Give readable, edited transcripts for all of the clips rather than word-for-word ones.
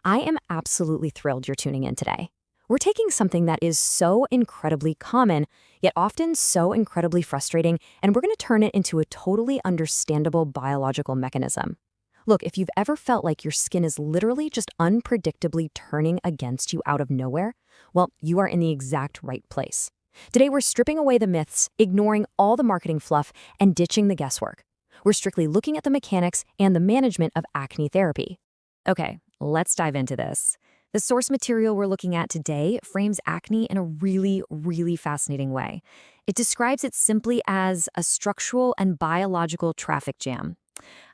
I am absolutely thrilled you're tuning in today. We're taking something that is so incredibly common, yet often so incredibly frustrating, and we're going to turn it into a totally understandable biological mechanism. Look, if you've ever felt like your skin is literally just unpredictably turning against you out of nowhere, well, you are in the exact right place. Today, we're stripping away the myths, ignoring all the marketing fluff, and ditching the guesswork. We're strictly looking at the mechanics and the management of acne therapy. Okay, let's dive into this. The source material we're looking at today frames acne in a really fascinating way. It describes it simply as a structural and biological traffic jam.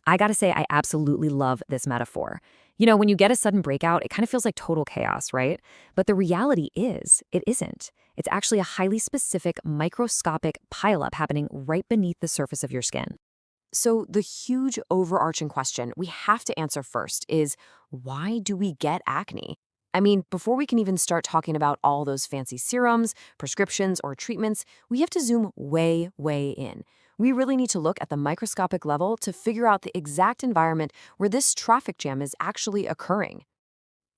I gotta say, I absolutely love this metaphor. You know, when you get a sudden breakout, it kind of feels like total chaos, right? But the reality is, it isn't. It's actually a highly specific, microscopic pileup happening right beneath the surface of your skin. So the huge overarching question we have to answer first is, why do we get acne? I mean, before we can even start talking about all those fancy serums, prescriptions, or treatments, we have to zoom way in. We really need to look at the microscopic level to figure out the exact environment where this traffic jam is actually occurring.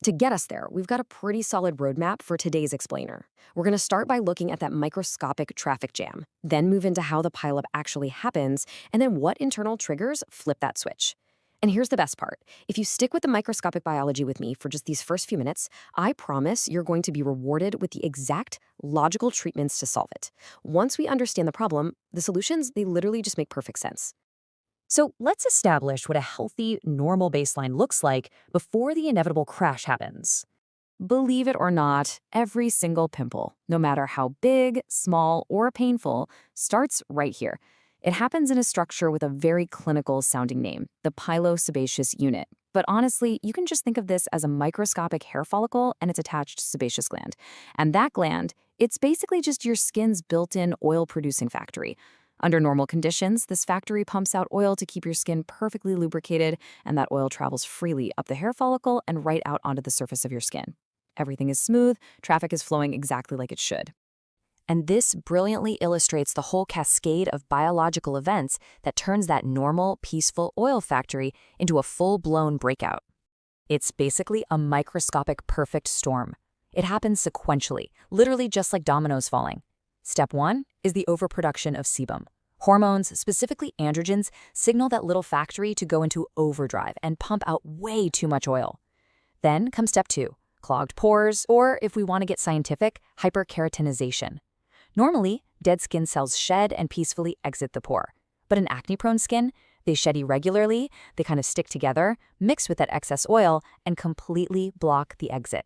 To get us there, we've got a pretty solid roadmap for today's explainer. We're going to start by looking at that microscopic traffic jam, then move into how the pileup actually happens, and then what internal triggers flip that switch. And here's the best part. If you stick with the microscopic biology with me for just these first few minutes, I promise you're going to be rewarded with the exact logical treatments to solve it. Once we understand the problem, the solutions, they literally just make perfect sense. So let's establish what a healthy, normal baseline looks like before the inevitable crash happens. Believe it or not, every single pimple, no matter how big, small, or painful, starts right here. It happens in a structure with a very clinical-sounding name, the pilosebaceous unit. But honestly, you can just think of this as a microscopic hair follicle and its attached sebaceous gland. And that gland, it's basically just your skin's built-in oil-producing factory. Under normal conditions, this factory pumps out oil to keep your skin perfectly lubricated, and that oil travels freely up the hair follicle and right out onto the surface of your skin. Everything is smooth, traffic is flowing exactly like it should. And this brilliantly illustrates the whole cascade of biological events that turns that normal, peaceful oil factory into a full-blown breakout. It's basically a microscopic perfect storm. It happens sequentially, literally just like dominoes falling. Step 1 is the overproduction of sebum. Hormones, specifically androgens, signal that little factory to go into overdrive and pump out way too much oil. Then comes step 2, clogged pores, or if we want to get scientific, hyperkeratinization. Normally, dead skin cells shed and peacefully exit the pore. But in acne-prone skin, they shed irregularly, they kind of stick together, mix with that excess oil, and completely block the exit.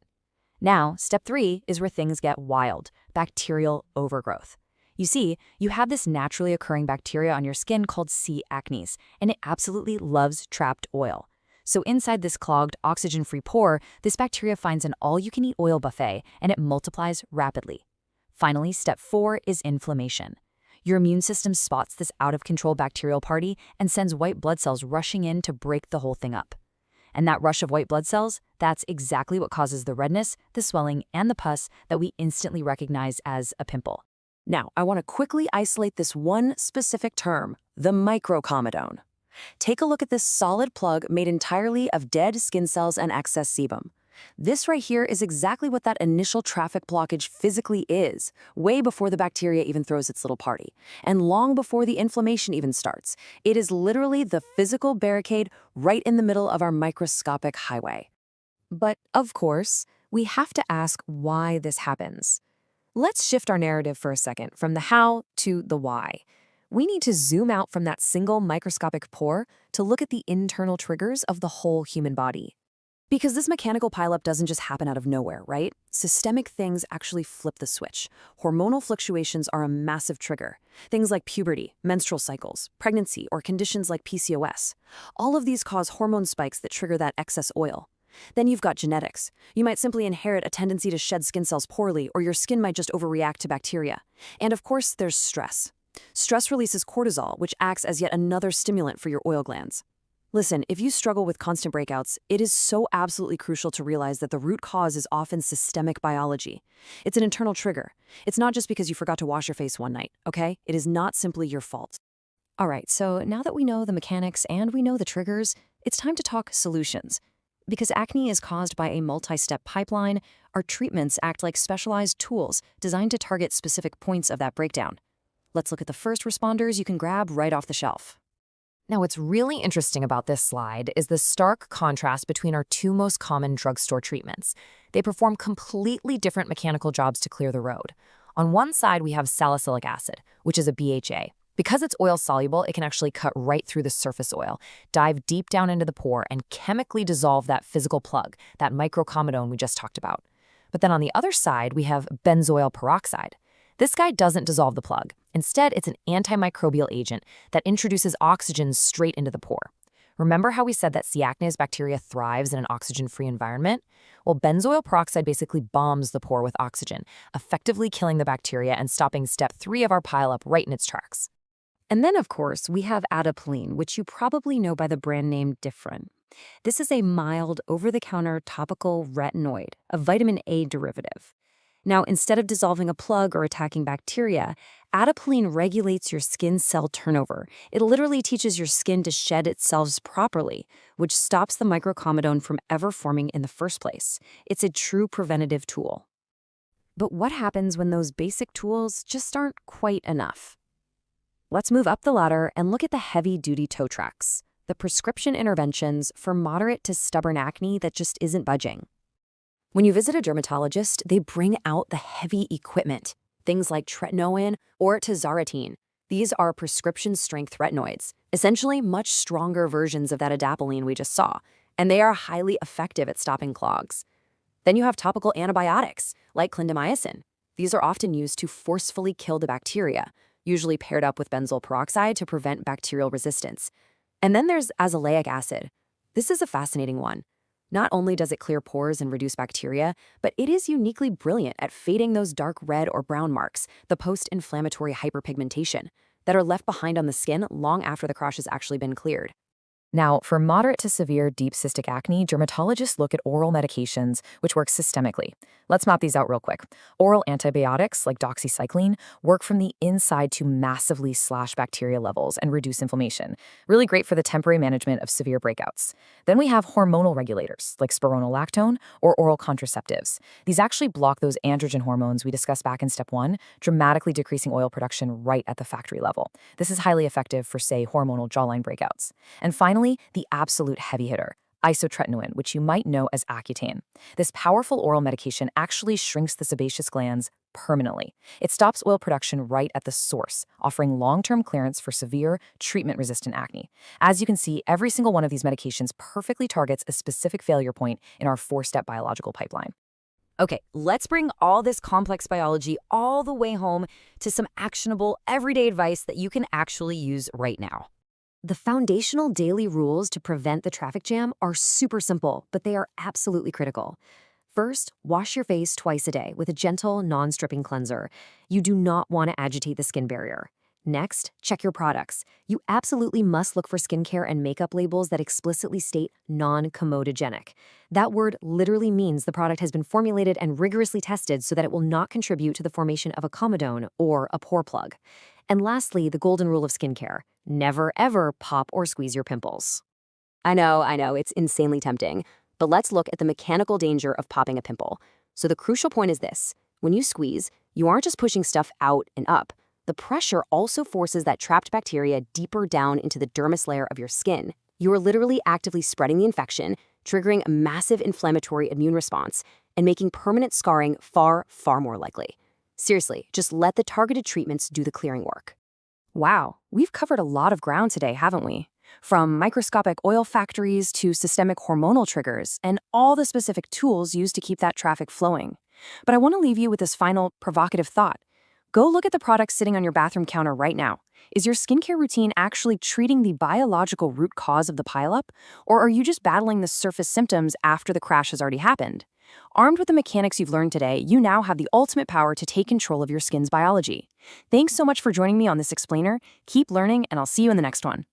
Now, step 3 is where things get wild, bacterial overgrowth. You see, you have this naturally occurring bacteria on your skin called C. acnes, and it absolutely loves trapped oil. So inside this clogged, oxygen-free pore, this bacteria finds an all-you-can-eat oil buffet, and it multiplies rapidly. Finally, step 4 is inflammation. Your immune system spots this out-of-control bacterial party and sends white blood cells rushing in to break the whole thing up. And that rush of white blood cells, that's exactly what causes the redness, the swelling, and the pus that we instantly recognize as a pimple. Now, I want to quickly isolate this one specific term, the microcomedone. Take a look at this solid plug made entirely of dead skin cells and excess sebum. This right here is exactly what that initial traffic blockage physically is, way before the bacteria even throws its little party, and long before the inflammation even starts. It is literally the physical barricade right in the middle of our microscopic highway. But, of course, we have to ask why this happens. Let's shift our narrative for a second from the how to the why. We need to zoom out from that single microscopic pore to look at the internal triggers of the whole human body. Because this mechanical pileup doesn't just happen out of nowhere, right? Systemic things actually flip the switch. Hormonal fluctuations are a massive trigger. Things like puberty, menstrual cycles, pregnancy, or conditions like PCOS. All of these cause hormone spikes that trigger that excess oil. Then you've got genetics. You might simply inherit a tendency to shed skin cells poorly, or your skin might just overreact to bacteria. And of course, there's stress. Stress releases cortisol, which acts as yet another stimulant for your oil glands. Listen, if you struggle with constant breakouts, it is so absolutely crucial to realize that the root cause is often systemic biology. It's an internal trigger. It's not just because you forgot to wash your face one night, okay? It is not simply your fault. All right, so now that we know the mechanics and we know the triggers, it's time to talk solutions. Because acne is caused by a multi-step pipeline, our treatments act like specialized tools designed to target specific points of that breakdown. Let's look at the first responders you can grab right off the shelf. Now, what's really interesting about this slide is the stark contrast between our two most common drugstore treatments. They perform completely different mechanical jobs to clear the road. On one side, we have salicylic acid, which is a BHA. Because it's oil-soluble, it can actually cut right through the surface oil, dive deep down into the pore, and chemically dissolve that physical plug, that microcomedone we just talked about. But then on the other side, we have benzoyl peroxide. This guy doesn't dissolve the plug. Instead, it's an antimicrobial agent that introduces oxygen straight into the pore. Remember how we said that C. acnes bacteria thrives in an oxygen-free environment? Well, benzoyl peroxide basically bombs the pore with oxygen, effectively killing the bacteria and stopping step 3 of our pileup right in its tracks. And then, of course, we have adapalene, which you probably know by the brand name Differin. This is a mild, over-the-counter topical retinoid, a vitamin A derivative. Now, instead of dissolving a plug or attacking bacteria, adapalene regulates your skin cell turnover. It literally teaches your skin to shed its cells properly, which stops the microcomedone from ever forming in the first place. It's a true preventative tool. But what happens when those basic tools just aren't quite enough? Let's move up the ladder and look at the heavy-duty tow trucks, the prescription interventions for moderate to stubborn acne that just isn't budging. When you visit a dermatologist, they bring out the heavy equipment, things like tretinoin or tazarotene. These are prescription-strength retinoids, essentially much stronger versions of that adapalene we just saw, and they are highly effective at stopping clogs. Then you have topical antibiotics, like clindamycin. These are often used to forcefully kill the bacteria, usually paired up with benzoyl peroxide to prevent bacterial resistance. And then there's azelaic acid. This is a fascinating one. Not only does it clear pores and reduce bacteria, but it is uniquely brilliant at fading those dark red or brown marks, the post-inflammatory hyperpigmentation, that are left behind on the skin long after the crash has actually been cleared. Now, for moderate to severe deep cystic acne, dermatologists look at oral medications, which work systemically. Let's map these out real quick. Oral antibiotics, like doxycycline, work from the inside to massively slash bacteria levels and reduce inflammation. Really great for the temporary management of severe breakouts. Then we have hormonal regulators, like spironolactone or oral contraceptives. These actually block those androgen hormones we discussed back in step 1, dramatically decreasing oil production right at the factory level. This is highly effective for, say, hormonal jawline breakouts. And finally, the absolute heavy hitter, isotretinoin, which you might know as Accutane. This powerful oral medication actually shrinks the sebaceous glands permanently. It stops oil production right at the source, offering long-term clearance for severe, treatment-resistant acne. As you can see, every single one of these medications perfectly targets a specific failure point in our 4-step biological pipeline. Okay, let's bring all this complex biology all the way home to some actionable, everyday advice that you can actually use right now. The foundational daily rules to prevent the traffic jam are super simple, but they are absolutely critical. First, wash your face twice a day with a gentle, non-stripping cleanser. You do not want to agitate the skin barrier. Next, check your products. You absolutely must look for skincare and makeup labels that explicitly state non-comedogenic. That word literally means the product has been formulated and rigorously tested so that it will not contribute to the formation of a comedone or a pore plug. And lastly, the golden rule of skincare: never ever pop or squeeze your pimples. I know, it's insanely tempting, but let's look at the mechanical danger of popping a pimple. So the crucial point is this: when you squeeze, you aren't just pushing stuff out and up. The pressure also forces that trapped bacteria deeper down into the dermis layer of your skin. You are literally actively spreading the infection, triggering a massive inflammatory immune response, and making permanent scarring far, far more likely. Seriously, just let the targeted treatments do the clearing work. Wow, we've covered a lot of ground today, haven't we? From microscopic oil factories to systemic hormonal triggers and all the specific tools used to keep that traffic flowing. But I want to leave you with this final provocative thought. Go look at the products sitting on your bathroom counter right now. Is your skincare routine actually treating the biological root cause of the pileup, or are you just battling the surface symptoms after the crash has already happened? Armed with the mechanics you've learned today, you now have the ultimate power to take control of your skin's biology. Thanks so much for joining me on this explainer. Keep learning, and I'll see you in the next one.